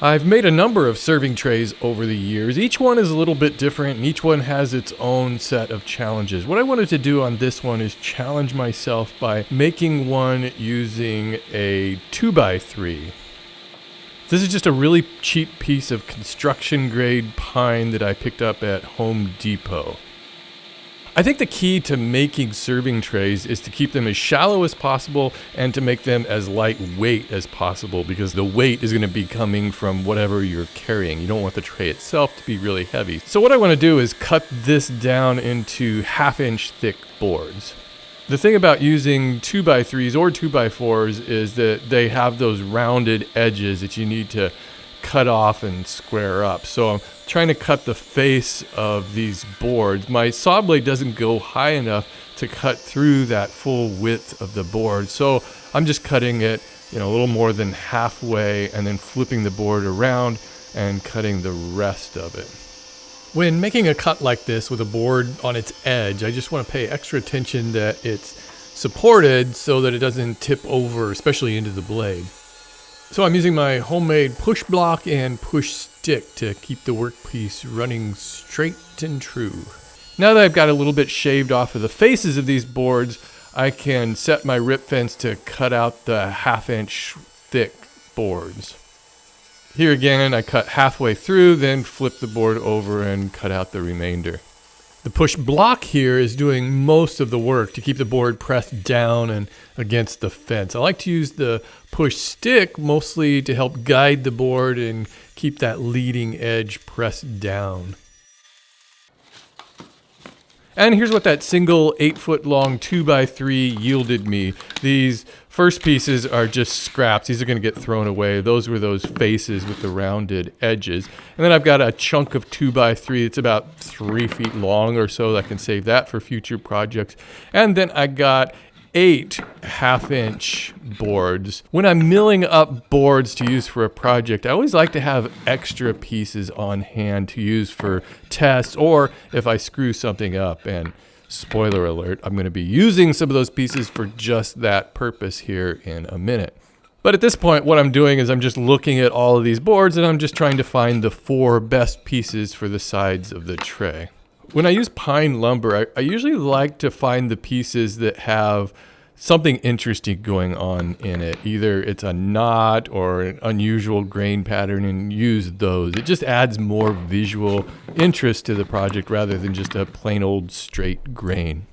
I've made a number of serving trays over the years. Each one is a little bit different, and each one has its own set of challenges. What I wanted to do on this one is challenge myself by making one using a 2x3. This is just a really cheap piece of construction grade pine that I picked up at Home Depot. I think the key to making serving trays is to keep them as shallow as possible and to make them as lightweight as possible, because the weight is going to be coming from whatever you're carrying. You don't want the tray itself to be really heavy. So what I want to do is cut this down into 1/2-inch thick boards. The thing about using 2x3s or 2x4s is that they have those rounded edges that you need to cut off and square up. So I'm trying to cut the face of these boards. My saw blade doesn't go high enough to cut through that full width of the board. So I'm just cutting it, a little more than halfway and then flipping the board around and cutting the rest of it. When making a cut like this with a board on its edge, I just want to pay extra attention that it's supported so that it doesn't tip over, especially into the blade. So I'm using my homemade push block and push stick to keep the workpiece running straight and true. Now that I've got a little bit shaved off of the faces of these boards, I can set my rip fence to cut out the 1/2-inch thick boards. Here again, I cut halfway through, then flip the board over and cut out the remainder. The push block here is doing most of the work to keep the board pressed down and against the fence. I like to use the push stick mostly to help guide the board and keep that leading edge pressed down. And here's what that single 8-foot long 2x3 yielded me. These first pieces are just scraps. These are going to get thrown away. Those were those faces with the rounded edges. And then I've got a chunk of 2x3. It's about 3 feet long or so. I can save that for future projects. And then I got 8 1/2-inch boards. When I'm milling up boards to use for a project, I always like to have extra pieces on hand to use for tests or if I screw something up. And spoiler alert, I'm going to be using some of those pieces for just that purpose here in a minute. But at this point, what I'm doing is I'm just looking at all of these boards and I'm just trying to find the 4 best pieces for the sides of the tray. When I use pine lumber, I usually like to find the pieces that have something interesting going on in it. Either it's a knot or an unusual grain pattern, and use those. It just adds more visual interest to the project rather than just a plain old straight grain.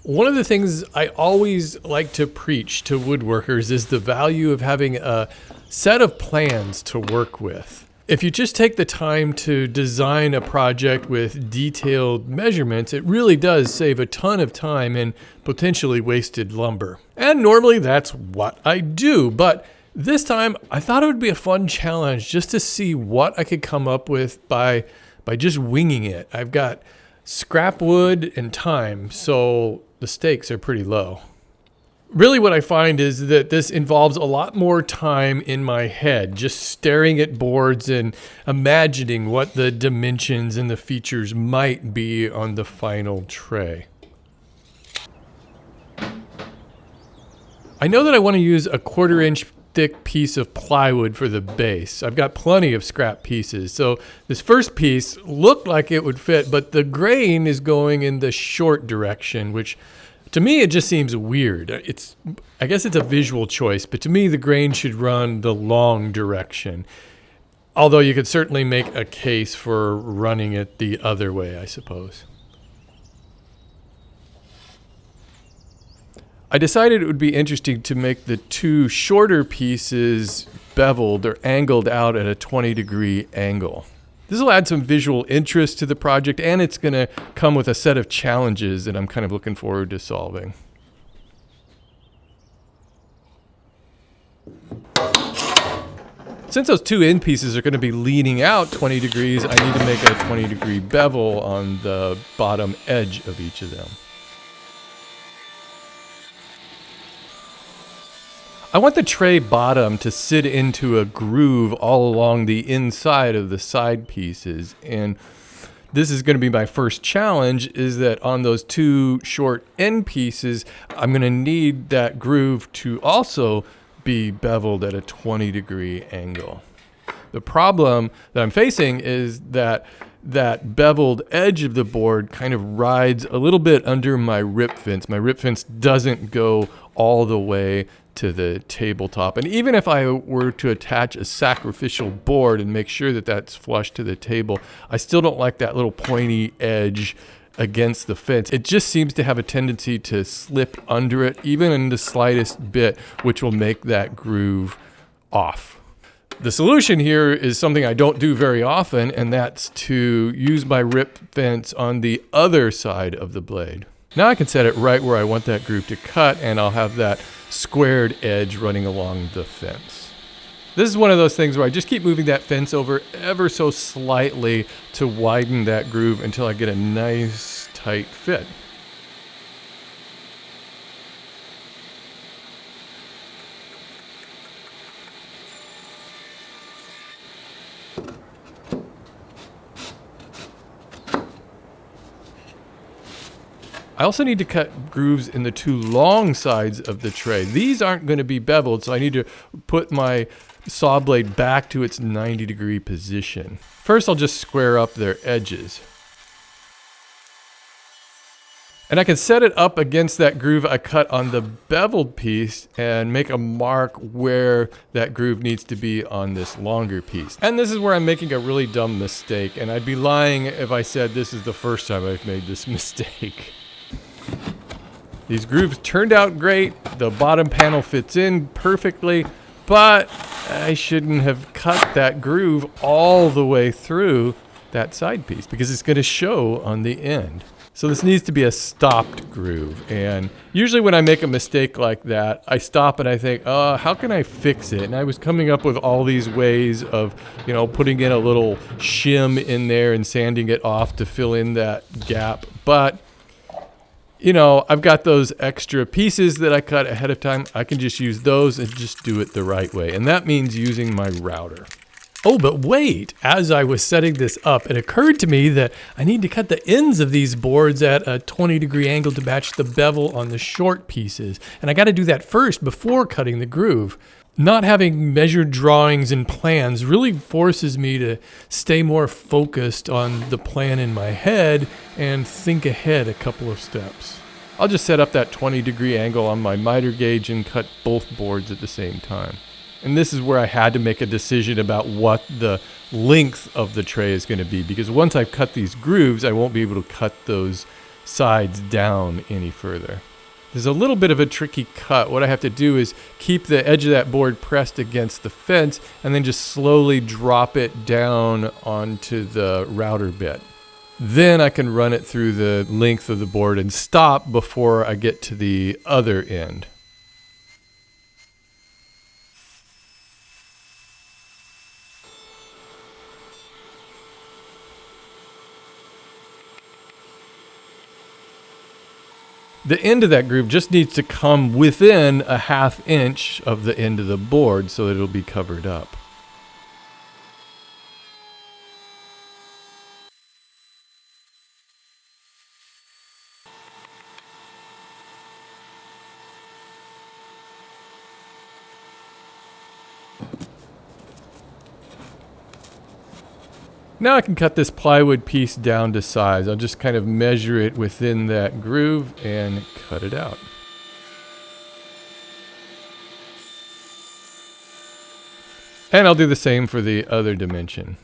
One of the things I always like to preach to woodworkers is the value of having a set of plans to work with. If you just take the time to design a project with detailed measurements, it really does save a ton of time and potentially wasted lumber. And normally that's what I do, but this time I thought it would be a fun challenge just to see what I could come up with by just winging it. I've got scrap wood and time, so the stakes are pretty low. Really what I find is that this involves a lot more time in my head, just staring at boards and imagining what the dimensions and the features might be on the final tray. I know that I want to use a 1/4-inch thick piece of plywood for the base. I've got plenty of scrap pieces. So this first piece looked like it would fit, but the grain is going in the short direction, which to me, it just seems weird. I guess it's a visual choice, but to me, the grain should run the long direction. Although you could certainly make a case for running it the other way, I suppose. I decided it would be interesting to make the 2 shorter pieces beveled or angled out at a 20-degree angle. This will add some visual interest to the project, and it's going to come with a set of challenges that I'm kind of looking forward to solving. Since those 2 end pieces are going to be leaning out 20 degrees, I need to make a 20-degree bevel on the bottom edge of each of them. I want the tray bottom to sit into a groove all along the inside of the side pieces, and this is going to be my first challenge, is that on those two short end pieces, I'm going to need that groove to also be beveled at a 20-degree angle. The problem that I'm facing is that beveled edge of the board kind of rides a little bit under my rip fence. My rip fence doesn't go all the way to the tabletop. And even if I were to attach a sacrificial board and make sure that that's flush to the table, I still don't like that little pointy edge against the fence. It just seems to have a tendency to slip under it, even in the slightest bit, which will make that groove off. The solution here is something I don't do very often, and that's to use my rip fence on the other side of the blade. Now I can set it right where I want that groove to cut, and I'll have that squared edge running along the fence. This is one of those things where I just keep moving that fence over ever so slightly to widen that groove until I get a nice tight fit. I also need to cut grooves in the two long sides of the tray. These aren't going to be beveled, so I need to put my saw blade back to its 90-degree position. First, I'll just square up their edges. And I can set it up against that groove I cut on the beveled piece and make a mark where that groove needs to be on this longer piece. And this is where I'm making a really dumb mistake, and I'd be lying if I said this is the first time I've made this mistake. These grooves turned out great. The bottom panel fits in perfectly, but I shouldn't have cut that groove all the way through that side piece because it's going to show on the end. So this needs to be a stopped groove. And usually when I make a mistake like that, I stop and I think, how can I fix it? And I was coming up with all these ways of, putting in a little shim in there and sanding it off to fill in that gap. But I've got those extra pieces that I cut ahead of time. I can just use those and just do it the right way. And that means using my router. Oh, but wait, as I was setting this up, it occurred to me that I need to cut the ends of these boards at a 20-degree angle to match the bevel on the short pieces. And I got to do that first before cutting the groove. Not having measured drawings and plans really forces me to stay more focused on the plan in my head and think ahead a couple of steps. I'll just set up that 20-degree angle on my miter gauge and cut both boards at the same time. And this is where I had to make a decision about what the length of the tray is going to be, because once I've cut these grooves, I won't be able to cut those sides down any further. There's a little bit of a tricky cut. What I have to do is keep the edge of that board pressed against the fence and then just slowly drop it down onto the router bit. Then I can run it through the length of the board and stop before I get to the other end. The end of that groove just needs to come within a 1/2 inch of the end of the board so that it'll be covered up. Now I can cut this plywood piece down to size. I'll just kind of measure it within that groove and cut it out. And I'll do the same for the other dimension.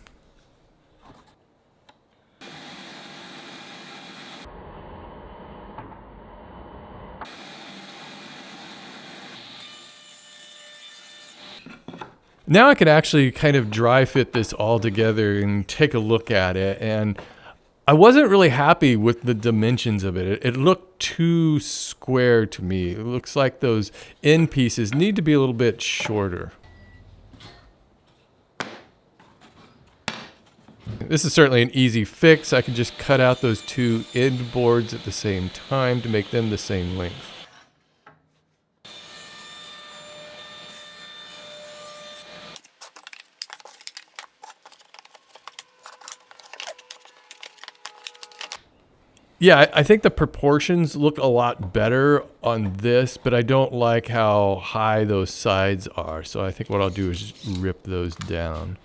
Now I can actually kind of dry fit this all together and take a look at it. And I wasn't really happy with the dimensions of it. It looked too square to me. It looks like those end pieces need to be a little bit shorter. This is certainly an easy fix. I can just cut out those two end boards at the same time to make them the same length. Yeah, I think the proportions look a lot better on this, but I don't like how high those sides are. So I think what I'll do is just rip those down.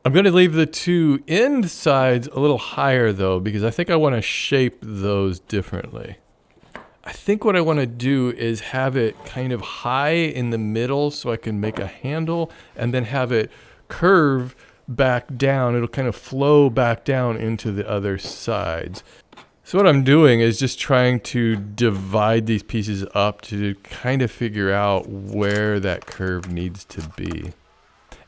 I'm going to leave the two end sides a little higher though, because I think I want to shape those differently. I think what I want to do is have it kind of high in the middle so I can make a handle, and then have it curve back down. It'll kind of flow back down into the other sides. So what I'm doing is just trying to divide these pieces up to kind of figure out where that curve needs to be.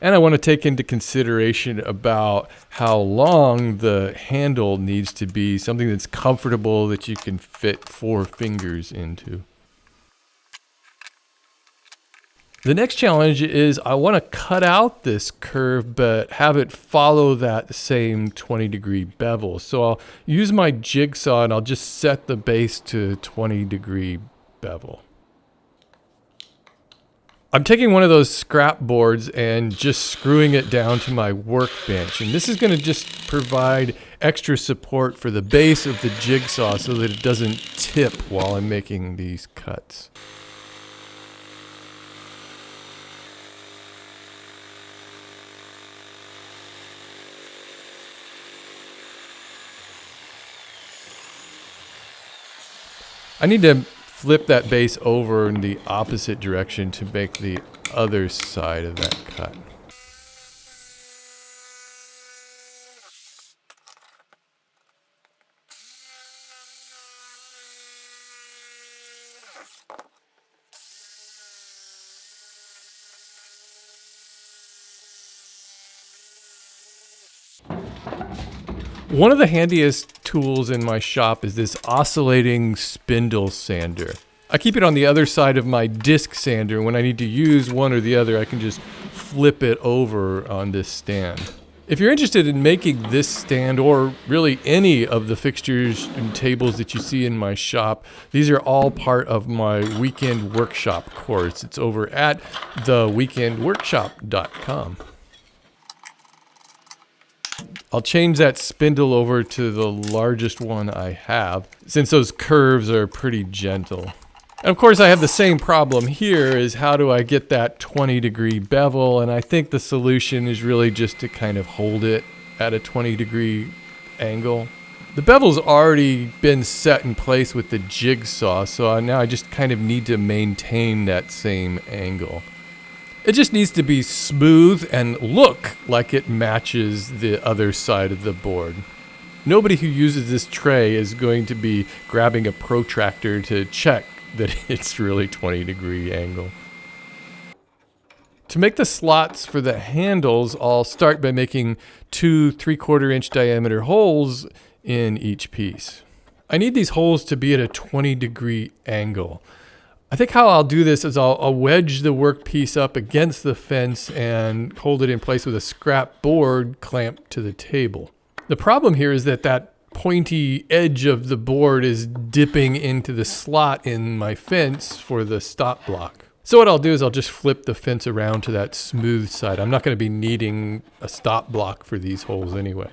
And I want to take into consideration about how long the handle needs to be, something that's comfortable that you can fit 4 fingers into. The next challenge is I want to cut out this curve but have it follow that same 20-degree bevel. So I'll use my jigsaw and I'll just set the base to 20-degree bevel. I'm taking one of those scrap boards and just screwing it down to my workbench. And this is going to just provide extra support for the base of the jigsaw so that it doesn't tip while I'm making these cuts. I need to flip that base over in the opposite direction to make the other side of that cut. One of the handiest tools in my shop is this oscillating spindle sander. I keep it on the other side of my disc sander. When I need to use one or the other, I can just flip it over on this stand. If you're interested in making this stand, or really any of the fixtures and tables that you see in my shop, these are all part of my weekend workshop course. It's over at theweekendworkshop.com. I'll change that spindle over to the largest one I have, since those curves are pretty gentle. And of course I have the same problem here, is how do I get that 20-degree bevel, and I think the solution is really just to kind of hold it at a 20-degree angle. The bevel's already been set in place with the jigsaw, so now I just kind of need to maintain that same angle. It just needs to be smooth and look like it matches the other side of the board. Nobody who uses this tray is going to be grabbing a protractor to check that it's really 20-degree angle. To make the slots for the handles, I'll start by making 2 3/4-inch diameter holes in each piece. I need these holes to be at a 20-degree angle. I think how I'll do this is I'll wedge the workpiece up against the fence and hold it in place with a scrap board clamped to the table. The problem here is that pointy edge of the board is dipping into the slot in my fence for the stop block. So what I'll do is I'll just flip the fence around to that smooth side. I'm not going to be needing a stop block for these holes anyway.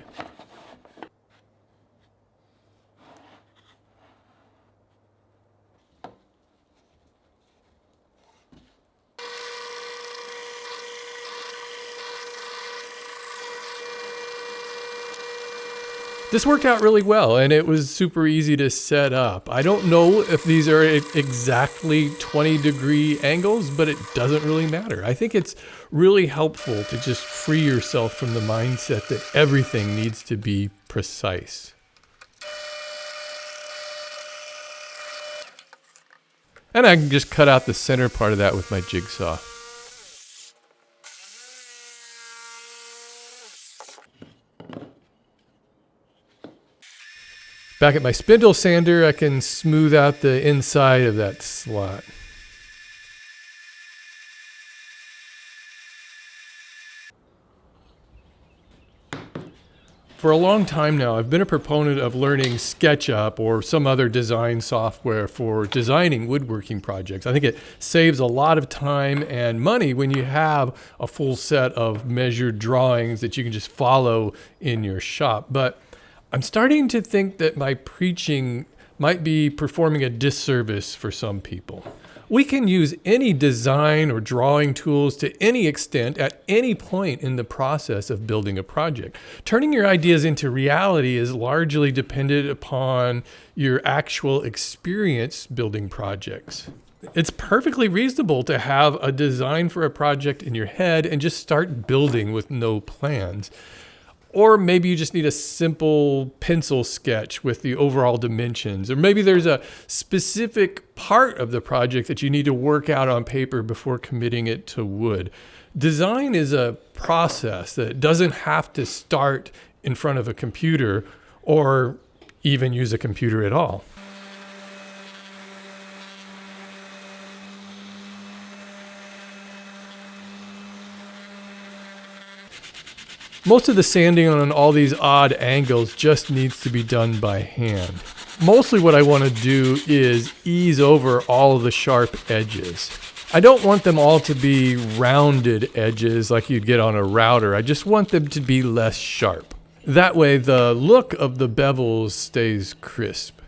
This worked out really well, and it was super easy to set up. I don't know if these are exactly 20-degree angles, but it doesn't really matter. I think it's really helpful to just free yourself from the mindset that everything needs to be precise. And I can just cut out the center part of that with my jigsaw. Back at my spindle sander, I can smooth out the inside of that slot. For a long time now, I've been a proponent of learning SketchUp or some other design software for designing woodworking projects. I think it saves a lot of time and money when you have a full set of measured drawings that you can just follow in your shop. But I'm starting to think that my preaching might be performing a disservice for some people. We can use any design or drawing tools to any extent at any point in the process of building a project. Turning your ideas into reality is largely dependent upon your actual experience building projects. It's perfectly reasonable to have a design for a project in your head and just start building with no plans. Or maybe you just need a simple pencil sketch with the overall dimensions. Or maybe there's a specific part of the project that you need to work out on paper before committing it to wood. Design is a process that doesn't have to start in front of a computer or even use a computer at all. Most of the sanding on all these odd angles just needs to be done by hand. Mostly what I want to do is ease over all of the sharp edges. I don't want them all to be rounded edges like you'd get on a router. I just want them to be less sharp. That way the look of the bevels stays crisp.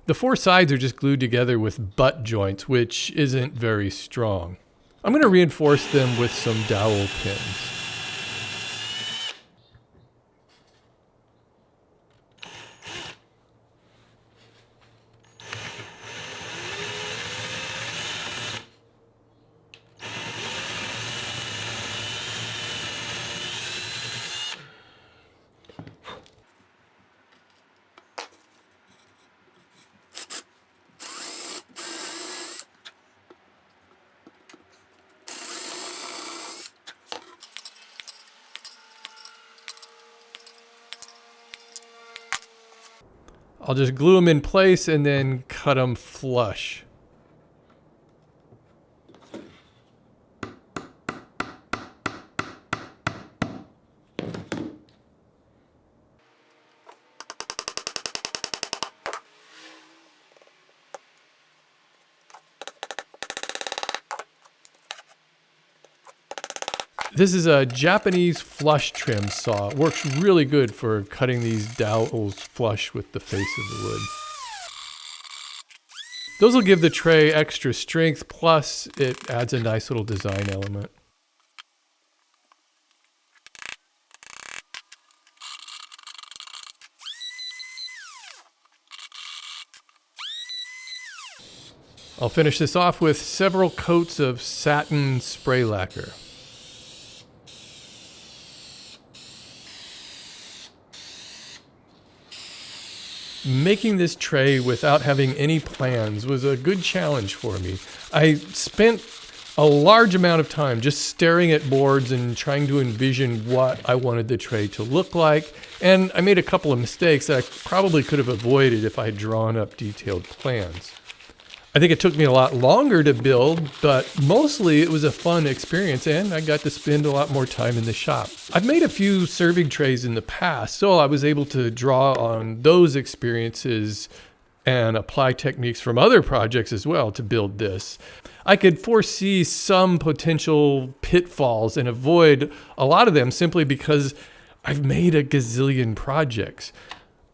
The four sides are just glued together with butt joints, which isn't very strong. I'm going to reinforce them with some dowel pins. I'll just glue them in place and then cut them flush. This is a Japanese flush trim saw. It works really good for cutting these dowels flush with the face of the wood. Those will give the tray extra strength, plus it adds a nice little design element. I'll finish this off with several coats of satin spray lacquer. Making this tray without having any plans was a good challenge for me. I spent a large amount of time just staring at boards and trying to envision what I wanted the tray to look like, and I made a couple of mistakes that I probably could have avoided if I had drawn up detailed plans. I think it took me a lot longer to build, but mostly it was a fun experience and I got to spend a lot more time in the shop. I've made a few serving trays in the past, so I was able to draw on those experiences and apply techniques from other projects as well to build this. I could foresee some potential pitfalls and avoid a lot of them simply because I've made a gazillion projects.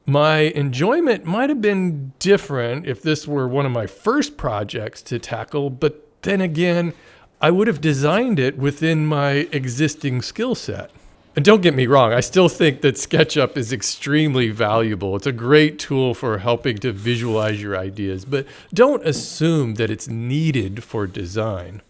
My enjoyment might have been different if this were one of my first projects to tackle, but then again, I would have designed it within my existing skill set. And don't get me wrong, I still think that SketchUp is extremely valuable. It's a great tool for helping to visualize your ideas, but don't assume that it's needed for design.